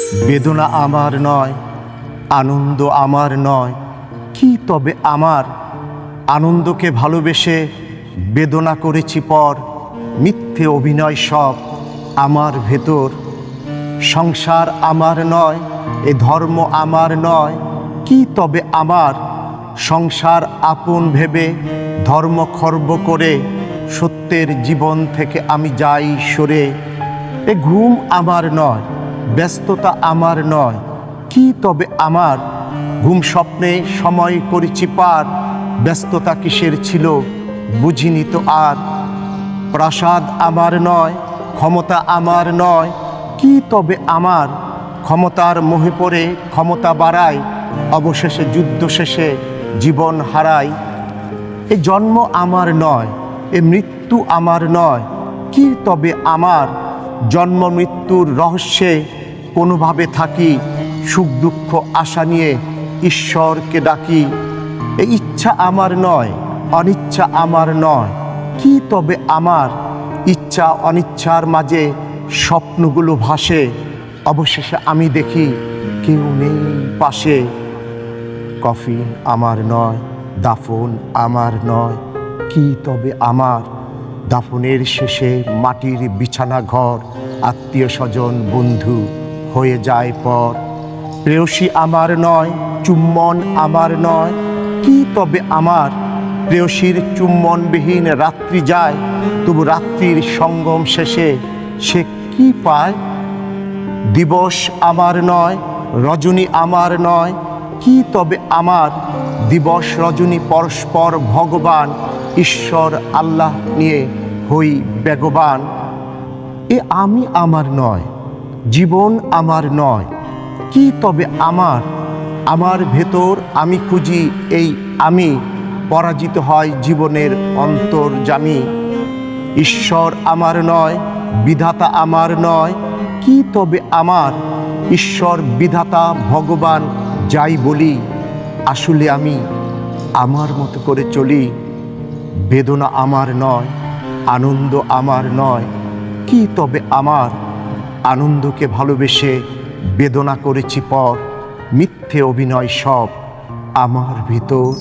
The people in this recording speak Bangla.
বেদনা আমার নয়, আনন্দ আমার নয়, কি তবে আমার? আনন্দকে ভালোবেসে বেদনা করেছি পর, মিথ্যে অভিনয় সব আমার ভেতর। সংসার আমার নয়, এ ধর্ম আমার নয়, কি তবে আমার? সংসার আপন ভেবে ধর্ম খর্ব করে সত্যের জীবন থেকে আমি যাই সরে। এ ঘুম আমার নয়, ব্যস্ততা আমার নয়, কি তবে আমার? ঘুম স্বপ্নে সময় করেছি পার, ব্যস্ততা কিসের ছিল বুঝিনি তো আর। প্রাসাদ আমার নয়, ক্ষমতা আমার নয়, কি তবে আমার? ক্ষমতার মোহে পড়ে ক্ষমতা বাড়ায়, অবশেষে যুদ্ধ শেষে জীবন হারায়। এ জন্ম আমার নয়, এ মৃত্যু আমার নয়, কি তবে আমার? জন্ম মৃত্যুর রহস্যে কোনোভাবে থাকি, সুখ দুঃখ আশা নিয়ে ঈশ্বরকে ডাকি। এ ইচ্ছা আমার নয়, অনিচ্ছা আমার নয়, কি তবে আমার? ইচ্ছা অনিচ্ছার মাঝে স্বপ্নগুলো ভাসে, অবশেষে আমি দেখি কেউ নেই পাশে। কফিন আমার নয়, দাফন আমার নয়, কি তবে আমার? দাফনের শেষে মাটির বিছানা ঘর, আত্মীয় স্বজন বন্ধু হয়ে যায় পর। প্রেয়সী আমার নয়, চুম্বন আমার নয়, কি তবে আমার? প্রেয়সীর চুম্বনবিহীন রাত্রি যায়, তবু রাত্রির সঙ্গম শেষে সে কি পায়? দিবস আমার নয়, রজনী আমার নয়, কি তবে আমার? দিবস রজনী পরস্পর ভগবান, ঈশ্বর আল্লাহ নিয়ে হই বেগবান। এ আমি আমার নয়, জীবন আমার নয়, কি তবে আমার? আমার ভেতর আমি খুঁজি এই আমি, পরাজিত হয় জীবনের অন্তর্যামী। ঈশ্বর আমার নয়, বিধাতা আমার নয়, কি তবে আমার? ঈশ্বর বিধাতা ভগবান যাই বলি, আসলে আমি আমার মতো করে চলি। বেদনা আমার নয়, আনন্দ আমার নয়, কি তবে আমার? আনন্দকে ভালোবেসে বেদনা করেছি পর, মিথ্যে অভিনয় সব আমার ভিতর।